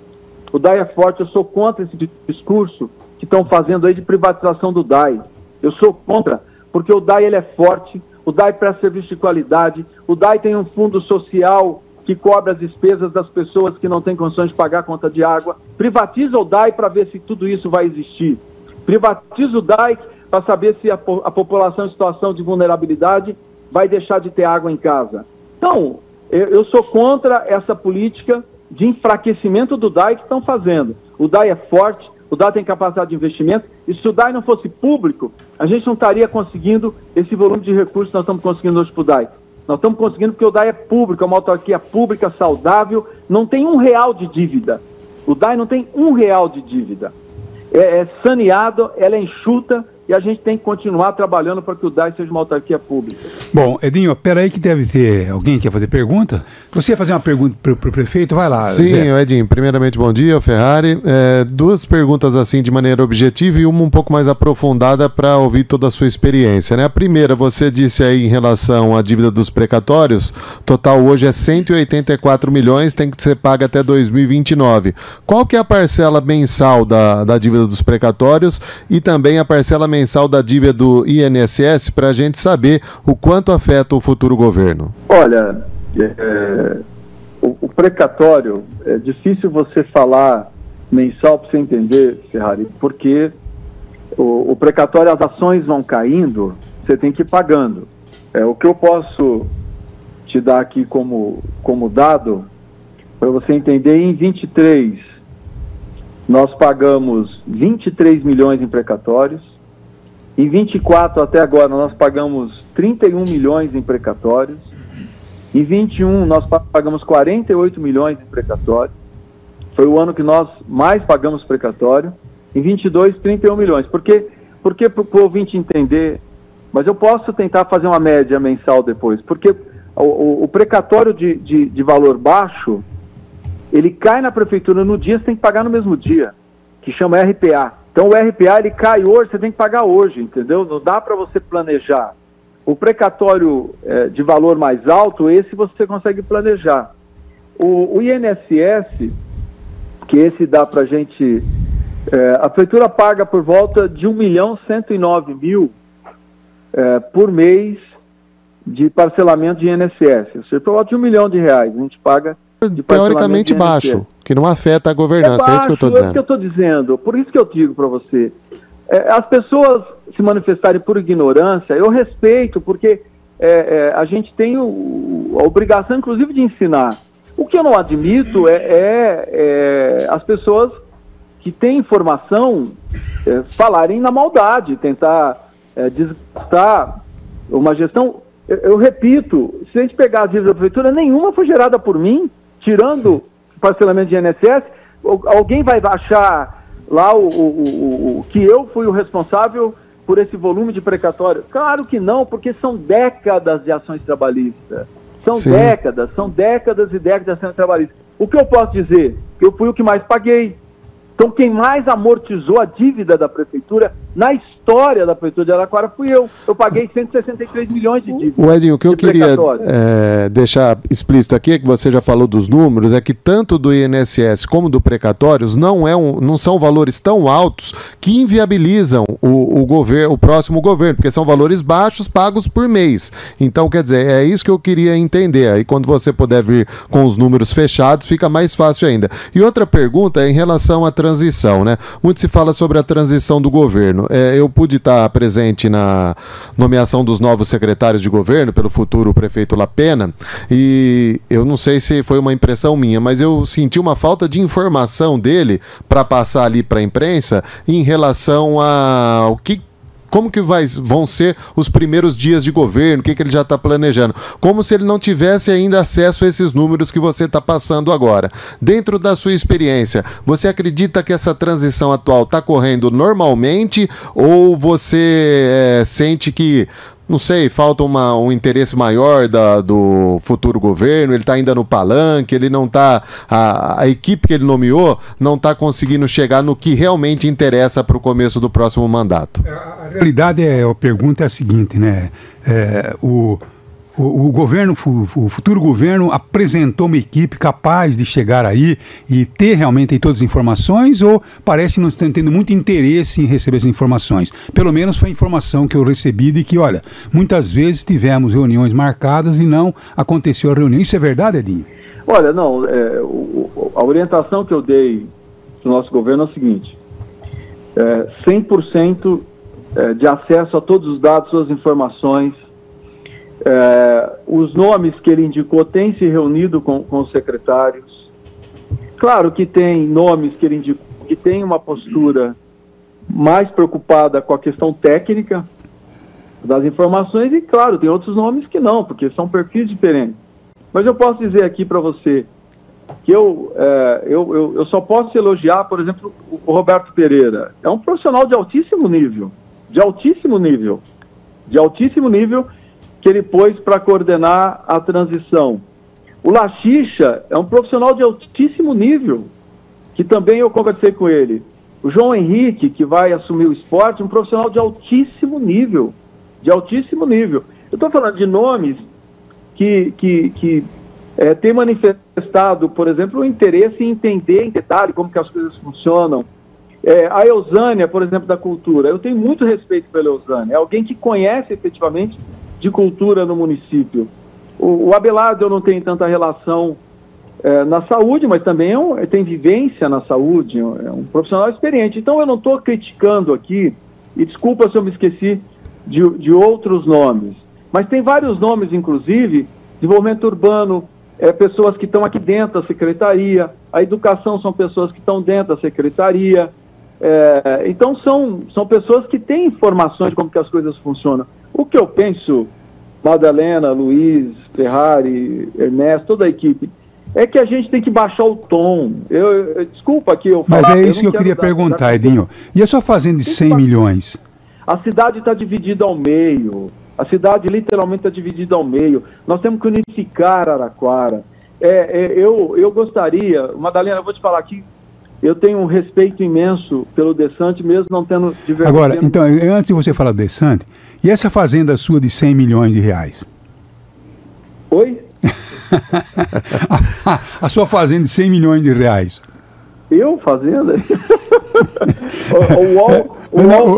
O DAI é forte. Eu sou contra esse discurso que estão fazendo aí de privatização do DAI. Eu sou contra, porque o DAI ele é forte, o DAI presta serviço de qualidade, o DAI tem um fundo social que cobre as despesas das pessoas que não têm condições de pagar a conta de água. Privatiza o DAI para ver se tudo isso vai existir. Privatiza o DAI para saber se a população em situação de vulnerabilidade vai deixar de ter água em casa. Então, eu sou contra essa política de enfraquecimento do DAI que estão fazendo. O DAI é forte, o DAI tem capacidade de investimento, e se o DAI não fosse público, a gente não estaria conseguindo esse volume de recursos que nós estamos conseguindo hoje para o DAI. Nós estamos conseguindo porque o DAI é público, é uma autarquia pública, saudável, não tem R$1 de dívida. O DAI não tem R$1 de dívida. É saneado, ela é enxuta, e a gente tem que continuar trabalhando para que o DAI seja uma autarquia pública. Bom, Edinho, peraí que deve ter alguém que quer fazer pergunta. Você ia fazer uma pergunta para o prefeito? Vai lá. Sim, Zé. Edinho, primeiramente bom dia, Ferrari. 2 perguntas assim de maneira objetiva e uma um pouco mais aprofundada para ouvir toda a sua experiência, né? A primeira, você disse aí em relação à dívida dos precatórios, total hoje é 184 milhões, tem que ser paga até 2029. Qual que é a parcela mensal da dívida dos precatórios e também a parcela mensal da dívida do INSS para a gente saber o quanto afeta o futuro governo? Olha, o precatório, é difícil você falar mensal para você entender, Ferrari, porque o precatório, as ações vão caindo, você tem que ir pagando. O que eu posso te dar aqui como dado, para você entender, em 23 nós pagamos 23 milhões em precatórios. Em 24, até agora, nós pagamos 31 milhões em precatórios. Em 21, nós pagamos 48 milhões em precatório. Foi o ano que nós mais pagamos precatório. Em 22, 31 milhões. Por quê? Porque para o ouvinte entender, mas eu posso tentar fazer uma média mensal depois, porque o precatório de valor baixo, ele cai na prefeitura no dia, você tem que pagar no mesmo dia, que chama RPA. Então o RPA ele cai hoje, você tem que pagar hoje, entendeu? Não dá para você planejar. O precatório de valor mais alto, esse você consegue planejar. O INSS, que esse dá para a gente... a prefeitura paga por volta de 1.109.000 por mês de parcelamento de INSS. Ou seja, por volta de R$1 milhão a gente paga de teoricamente baixo, que não afeta a governança, é isso que eu estou dizendo. É isso que eu estou dizendo, por isso que eu digo para você. As pessoas se manifestarem por ignorância, eu respeito, porque a gente tem a obrigação, inclusive, de ensinar. O que eu não admito as pessoas que têm informação falarem na maldade, tentar desgastar uma gestão. Eu repito, se a gente pegar a dívida da prefeitura, nenhuma foi gerada por mim, tirando o parcelamento de INSS. Alguém vai achar lá que eu fui o responsável por esse volume de precatório? Claro que não, porque são décadas de ações trabalhistas. São décadas e décadas de ações trabalhistas. O que eu posso dizer? Que eu fui o que mais paguei. Então, quem mais amortizou a dívida da prefeitura na história da Prefeitura de Araraquara fui eu. Eu paguei 163 milhões de dívidas. O Edinho, o que eu queria deixar explícito aqui, que você já falou dos números, é que tanto do INSS como do precatórios não são valores tão altos que inviabilizam o próximo governo, porque são valores baixos pagos por mês. Então, quer dizer, é isso que eu queria entender. Aí quando você puder vir com os números fechados, fica mais fácil ainda. E outra pergunta é em relação à transição, né? Muito se fala sobre a transição do governo. Eu pude estar presente na nomeação dos novos secretários de governo pelo futuro prefeito Lapena, e eu não sei se foi uma impressão minha, mas eu senti uma falta de informação dele para passar ali para a imprensa em relação ao como que vão ser os primeiros dias de governo, o que ele já está planejando. Como se ele não tivesse ainda acesso a esses números que você está passando agora. Dentro da sua experiência, você acredita que essa transição atual está correndo normalmente ou você sente que, não sei, falta um interesse maior do futuro governo, ele está ainda no palanque, ele não está, a equipe que ele nomeou não está conseguindo chegar no que realmente interessa para o começo do próximo mandato? A realidade a pergunta é a seguinte, né? O governo, o futuro governo apresentou uma equipe capaz de chegar aí e ter realmente aí todas as informações, ou parece não estar tendo muito interesse em receber as informações? Pelo menos foi a informação que eu recebi de que, olha, muitas vezes tivemos reuniões marcadas e não aconteceu a reunião. Isso é verdade, Edinho? Olha, não, a orientação que eu dei do nosso governo é o seguinte: 100% de acesso a todos os dados, todas as informações. Os nomes que ele indicou têm se reunido com os secretários. Claro que tem nomes que ele indicou que tem uma postura mais preocupada com a questão técnica das informações, e claro, tem outros nomes que não, porque são perfis diferentes. Mas eu posso dizer aqui para você que eu só posso elogiar, por exemplo, o Roberto Pereira. É um profissional de altíssimo nível, que ele pôs para coordenar a transição. O Lachicha é um profissional de altíssimo nível, que também eu conversei com ele. O João Henrique, que vai assumir o esporte, um profissional de altíssimo nível. Eu estou falando de nomes que têm manifestado, por exemplo, o interesse em entender em detalhe como que as coisas funcionam. A Eusânia, por exemplo, da cultura. Eu tenho muito respeito pela Eusânia. É alguém que conhece efetivamente de cultura no município. O Abelardo eu não tenho tanta relação na saúde, mas também tem vivência na saúde, é um profissional experiente. Então eu não estou criticando aqui, e desculpa se eu me esqueci de outros nomes, mas tem vários nomes, inclusive, desenvolvimento urbano, pessoas que estão aqui dentro da secretaria, a educação são pessoas que estão dentro da secretaria, então são pessoas que têm informações de como que as coisas funcionam. O que eu penso, Madalena, Luiz, Ferrari, Ernesto, toda a equipe, é que a gente tem que baixar o tom. Desculpa que eu falo. Mas é isso que eu queria perguntar, Edinho. E a sua fazenda de 100 milhões? A cidade está dividida ao meio. A cidade literalmente está dividida ao meio. Nós temos que unificar Araraquara. Eu gostaria, Madalena, eu vou te falar aqui, eu tenho um respeito imenso pelo Desante, mesmo não tendo... Agora, então, antes de você falar do Desante, e essa fazenda sua de 100 milhões de reais? Oi? A sua fazenda de 100 milhões de reais. Eu fazenda? O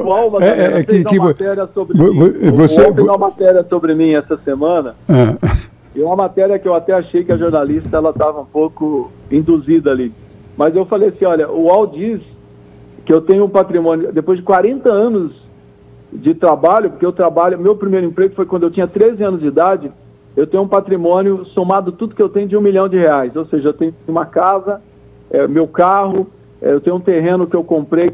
UOL fez uma matéria sobre mim. Você fez uma matéria sobre mim essa semana. E uma matéria que eu até achei que a jornalista estava um pouco induzida ali. Mas eu falei assim, olha, o UOL diz que eu tenho um patrimônio, depois de 40 anos de trabalho, porque eu trabalho, meu primeiro emprego foi quando eu tinha 13 anos de idade, eu tenho um patrimônio somado tudo que eu tenho de R$1 milhão, ou seja, eu tenho uma casa, meu carro, eu tenho um terreno que eu comprei em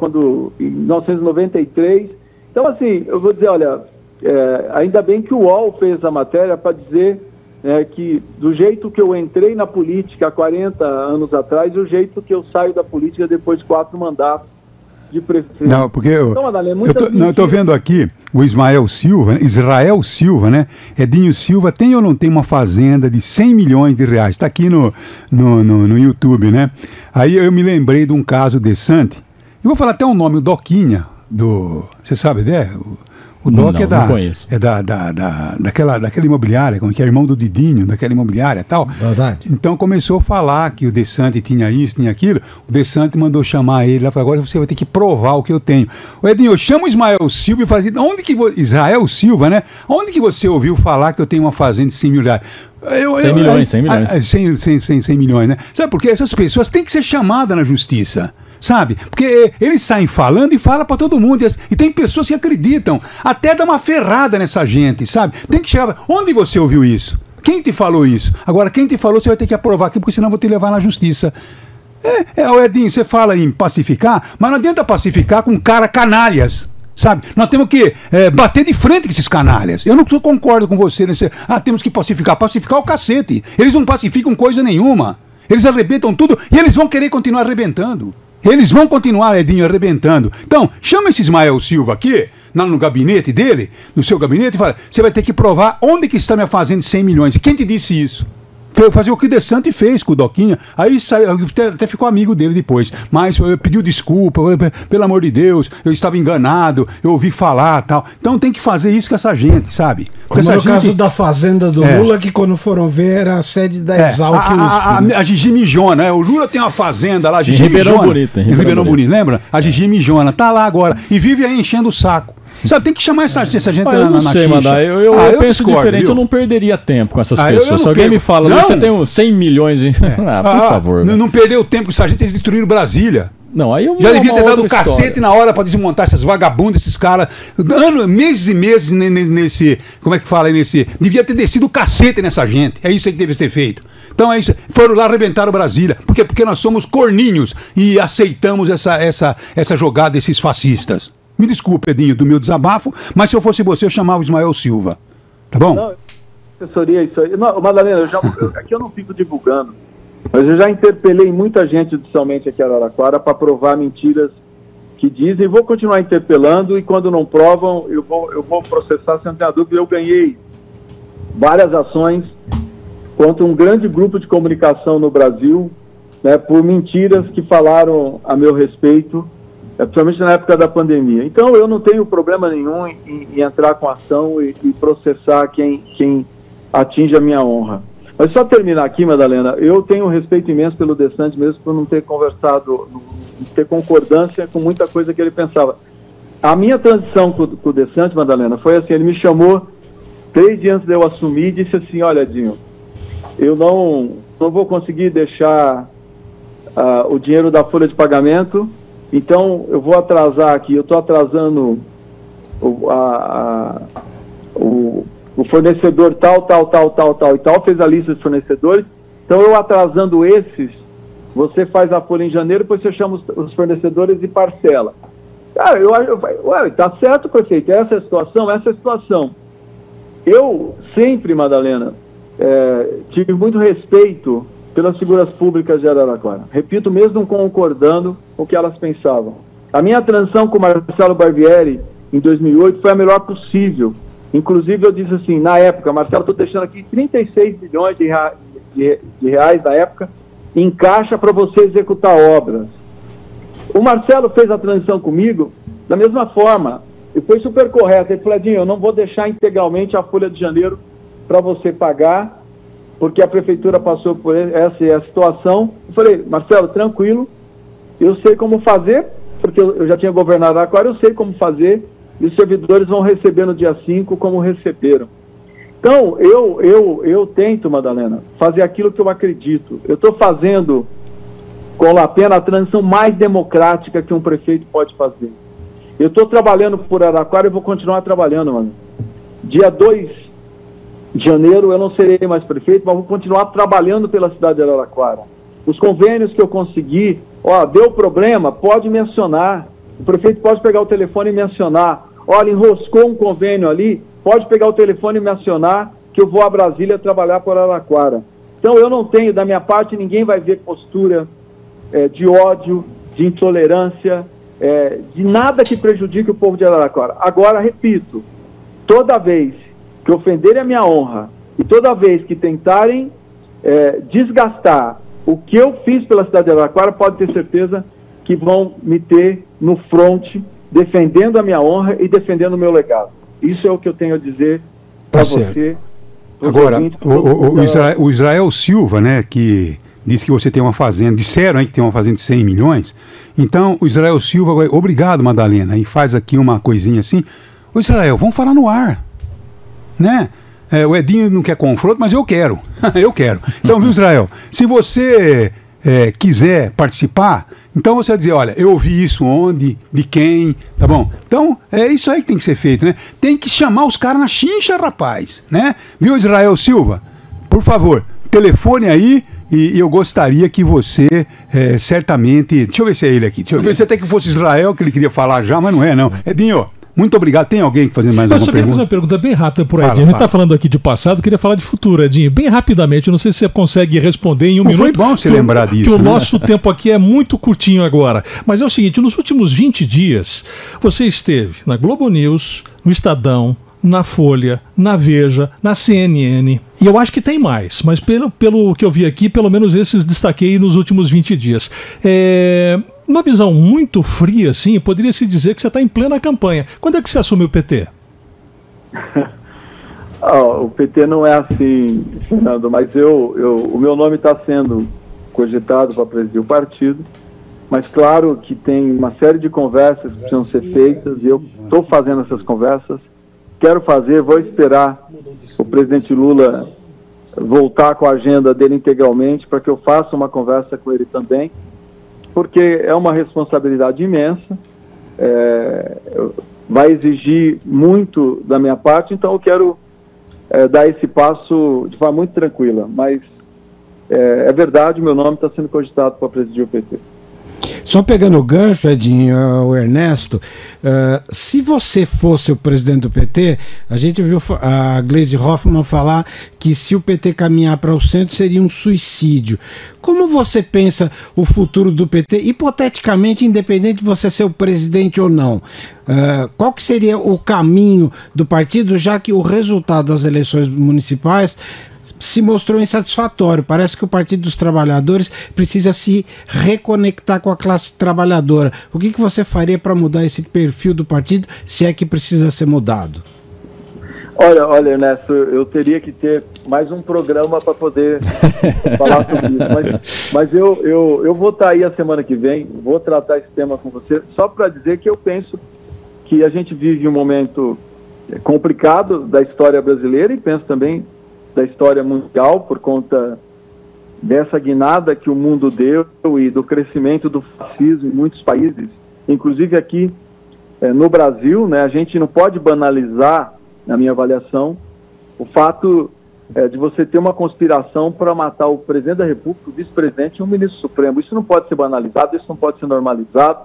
1993. Então, assim, eu vou dizer, olha, ainda bem que o UOL fez a matéria para dizer que do jeito que eu entrei na política há 40 anos atrás, o jeito que eu saio da política depois de 4 mandatos de prefeito. Não, porque eu estou vendo aqui o Israel Silva, né? Edinho Silva tem ou não tem uma fazenda de 100 milhões de reais? Está aqui no YouTube, né? Aí eu me lembrei de um caso Desante. Eu vou falar até o nome, o Doquinha. Você sabe, né? O Doc não daquela imobiliária, como que é irmão do Didinho, daquela imobiliária e tal. Verdade. Então começou a falar que o Desante tinha isso, tinha aquilo. O Desante mandou chamar ele, lá falou, agora você vai ter que provar o que eu tenho. O Edinho, eu chamo Ismael Silva e falo, Israel Silva, né? Onde que você ouviu falar que eu tenho uma fazenda de 100 mil reais? 100 milhões. 100 milhões, né? Sabe por quê? Essas pessoas têm que ser chamadas na justiça. Sabe? Porque eles saem falando e falam pra todo mundo. E tem pessoas que acreditam. Até dá uma ferrada nessa gente, sabe? Tem que chegar. Onde você ouviu isso? Quem te falou isso? Agora, quem te falou, você vai ter que aprovar aqui, porque senão eu vou te levar na justiça. Edinho, você fala em pacificar, mas não adianta pacificar com cara canalhas. Sabe? Nós temos que bater de frente com esses canalhas. Eu não concordo com você nesse. Temos que pacificar. Pacificar o cacete. Eles não pacificam coisa nenhuma. Eles arrebentam tudo e eles vão querer continuar arrebentando. Eles vão continuar, Edinho, arrebentando. Então, chama esse Ismael Silva aqui, no gabinete dele, no seu gabinete, e fala, você vai ter que provar onde que está minha fazenda de 100 milhões. Quem te disse isso? Fazer o que o Desante fez com o Doquinha. Aí até ficou amigo dele depois. Mas pediu desculpa, pelo amor de Deus, eu estava enganado, eu ouvi falar tal. Então tem que fazer isso com essa gente, sabe? Como no caso da fazenda do Lula, que quando foram ver era a sede da Exalc USP. A Gigi Mijona, né? O Lula tem uma fazenda lá, Gigi Ribeirão Mijona. Bonito. Em Ribeirão Bonito, lembra? A Gigi Mijona, tá lá agora. E vive aí enchendo o saco. Sabe, tem que chamar essa gente eu não sei, Madá. Eu penso discordo, diferente, viu? Eu não perderia tempo com essas pessoas. Se alguém me fala, você tem 100 milhões de... por favor. Não perdeu tempo com essa gente, eles destruíram Brasília. Não, aí já devia ter dado cacete na hora pra desmontar essas vagabundas, esses caras. Meses e meses nesse. Como é que fala aí nesse. Devia ter descido o cacete nessa gente. É isso aí que deve ser feito. Então é isso. Foram lá arrebentar o Brasília. Por quê? Porque nós somos corninhos e aceitamos essa jogada desses fascistas. Me desculpe, Edinho, do meu desabafo, mas se eu fosse você, eu chamava o Ismael Silva. Tá bom? Não, assessoria, isso aí. Não, Madalena, aqui eu não fico divulgando, mas eu já interpelei muita gente judicialmente aqui em Araraquara para provar mentiras que dizem, vou continuar interpelando e quando não provam, eu vou processar sem ter dúvida. Eu ganhei várias ações contra um grande grupo de comunicação no Brasil, né, por mentiras que falaram a meu respeito, principalmente na época da pandemia. Então eu não tenho problema nenhum em entrar com ação e processar quem atinge a minha honra. Mas só terminar aqui, Madalena, eu tenho um respeito imenso pelo Desante, mesmo por não ter conversado, não ter concordância com muita coisa que ele pensava. A minha transição com o Desante, Madalena, foi assim, ele me chamou 3 dias antes de eu assumir e disse assim, olha, Dinho, eu não vou conseguir deixar o dinheiro da folha de pagamento, então eu vou atrasar aqui, eu estou atrasando o fornecedor tal, fez a lista de fornecedores, então eu atrasando esses, você faz a folha em janeiro, depois você chama os fornecedores e parcela. Cara, tá certo, prefeito, essa é a situação. Eu sempre, Madalena, tive muito respeito pelas figuras públicas de Araraquara. Repito, mesmo não concordando com o que elas pensavam. A minha transição com o Marcelo Barbieri, em 2008, foi a melhor possível. Inclusive, eu disse assim, na época, Marcelo, estou deixando aqui 36 milhões de reais na época, em caixa para você executar obras. O Marcelo fez a transição comigo da mesma forma, e foi super correto. Ele falou, Edinho, eu não vou deixar integralmente a folha de janeiro para você pagar, porque a prefeitura passou por essa situação. Eu falei, Marcelo, tranquilo, eu sei como fazer, porque eu já tinha governado agora, eu sei como fazer, e os servidores vão receber no dia 5 como receberam. Então, eu tento, Madalena, fazer aquilo que eu acredito. Eu estou fazendo com a pena a transição mais democrática que um prefeito pode fazer. Eu estou trabalhando por Araraquara e vou continuar trabalhando, mano. Dia 2 de janeiro eu não serei mais prefeito, mas vou continuar trabalhando pela cidade de Araraquara. Os convênios que eu consegui, deu problema, pode me acionar. O prefeito pode pegar o telefone e me acionar. Olha, enroscou um convênio ali, pode pegar o telefone e me acionar, que eu vou a Brasília trabalhar por Araraquara. Então eu não tenho, da minha parte, ninguém vai ver postura de ódio, de intolerância, de nada que prejudique o povo de Araraquara. Agora, repito, toda vez que ofenderem a minha honra e toda vez que tentarem desgastar o que eu fiz pela cidade de Araraquara, pode ter certeza que vão me ter no fronte defendendo a minha honra e defendendo o meu legado. Isso é o que eu tenho a dizer para você. Agora, o Israel Silva, né, que disse que você tem uma fazenda, disseram aí que tem uma fazenda de 100 milhões, então o Israel Silva, obrigado, Madalena, e faz aqui uma coisinha assim. Ô Israel, vamos falar no ar, né? O Edinho não quer confronto, mas eu quero, eu quero. Então, viu, Israel, se você quiser participar, então você vai dizer, olha, eu ouvi isso onde, de quem, tá bom? Então, é isso aí que tem que ser feito, né? Tem que chamar os caras na chincha, rapaz, né? Viu, Israel Silva? Por favor, telefone aí e eu gostaria que você, certamente... Deixa eu ver se é ele aqui. Deixa eu ver se até que fosse Israel que ele queria falar já, mas não é, não. Edinho, muito obrigado. Tem alguém fazendo mais alguma pergunta? Eu só queria fazer uma pergunta bem rápida por Edinho. A gente está falando aqui de passado, queria falar de futuro, Edinho. Bem rapidamente, eu não sei se você consegue responder em um minuto. Foi bom você lembrar disso. Porque o nosso tempo aqui é muito curtinho agora. Mas é o seguinte, nos últimos 20 dias, você esteve na Globo News, no Estadão, na Folha, na Veja, na CNN, e eu acho que tem mais, mas pelo que eu vi aqui, pelo menos esses destaquei nos últimos 20 dias. Uma visão muito fria, assim, poderia-se dizer que você está em plena campanha. Quando é que você assume o PT? O PT não é assim, Fernando, mas o meu nome está sendo cogitado para presidir o partido, mas claro que tem uma série de conversas que precisam ser feitas, e eu estou fazendo essas conversas. Quero fazer, vou esperar o presidente Lula voltar com a agenda dele integralmente para que eu faça uma conversa com ele também, porque é uma responsabilidade imensa, vai exigir muito da minha parte, então eu quero dar esse passo de forma muito tranquila, mas é verdade, meu nome está sendo cogitado para presidir o PT. Só pegando o gancho, Edinho, o Ernesto, se você fosse o presidente do PT, a gente viu a Gleisi Hoffmann falar que se o PT caminhar para o centro seria um suicídio. Como você pensa o futuro do PT, hipoteticamente, independente de você ser o presidente ou não? Qual que seria o caminho do partido, já que o resultado das eleições municipais se mostrou insatisfatório? Parece que o Partido dos Trabalhadores precisa se reconectar com a classe trabalhadora. O que você faria para mudar esse perfil do partido, se é que precisa ser mudado? Olha, Ernesto, eu teria que ter mais um programa para poder falar sobre isso, mas eu vou estar aí a semana que vem, vou tratar esse tema com você, só para dizer que eu penso que a gente vive um momento complicado da história brasileira e penso também da história mundial, por conta dessa guinada que o mundo deu e do crescimento do fascismo em muitos países, inclusive aqui no Brasil, né? A gente não pode banalizar, na minha avaliação, o fato de você ter uma conspiração para matar o presidente da República, o vice-presidente e o ministro supremo. Isso não pode ser banalizado, isso não pode ser normalizado.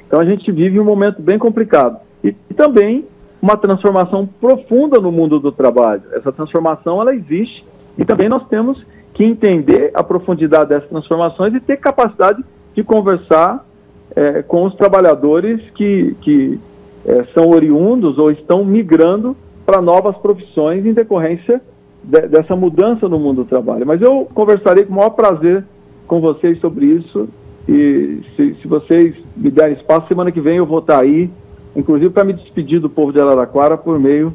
Então a gente vive um momento bem complicado. E também uma transformação profunda no mundo do trabalho. Essa transformação, ela existe, e também nós temos que entender a profundidade dessas transformações e ter capacidade de conversar com os trabalhadores que são oriundos ou estão migrando para novas profissões em decorrência dessa mudança no mundo do trabalho. Mas eu conversarei com o maior prazer com vocês sobre isso, e se vocês me derem espaço, semana que vem eu vou estar aí, inclusive para me despedir do povo de Araraquara por meio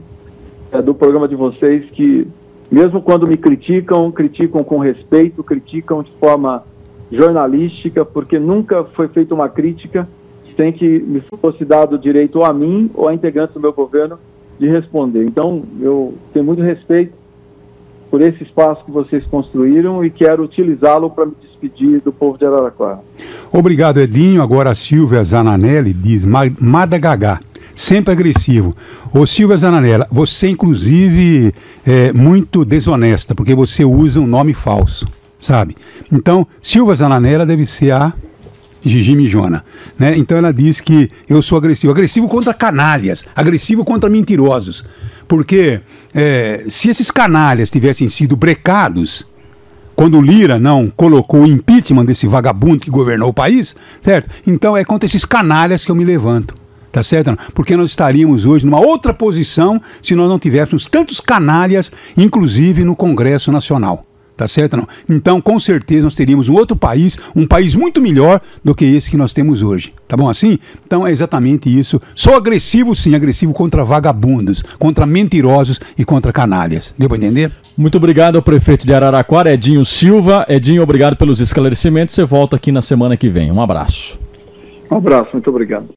do programa de vocês, que mesmo quando me criticam com respeito, criticam de forma jornalística, porque nunca foi feita uma crítica sem que me fosse dado o direito ou a mim ou a integrantes do meu governo de responder. Então, eu tenho muito respeito por esse espaço que vocês construíram e quero utilizá-lo para me despedir do povo de Araraquara. Obrigado, Edinho. Agora a Silvia Zananelli diz, Madagagá, sempre agressivo. Ô Silvia Zananella, você inclusive é muito desonesta, porque você usa um nome falso, sabe? Então, Silvia Zananella deve ser a Gigi Mijona, né? Então ela diz que eu sou agressivo contra canalhas, agressivo contra mentirosos, porque se esses canalhas tivessem sido brecados quando o Lira não colocou o impeachment desse vagabundo que governou o país, certo? Então é contra esses canalhas que eu me levanto, tá certo? Porque nós estaríamos hoje numa outra posição se nós não tivéssemos tantos canalhas, inclusive no Congresso Nacional. tá certo não? Então, com certeza, nós teríamos um outro país, um país muito melhor do que esse que nós temos hoje. Tá bom assim? Então, é exatamente isso. Sou agressivo, sim, agressivo contra vagabundos, contra mentirosos e contra canalhas. Deu para entender? Muito obrigado ao prefeito de Araraquara, Edinho Silva. Edinho, obrigado pelos esclarecimentos. Você volta aqui na semana que vem. Um abraço. Um abraço, muito obrigado.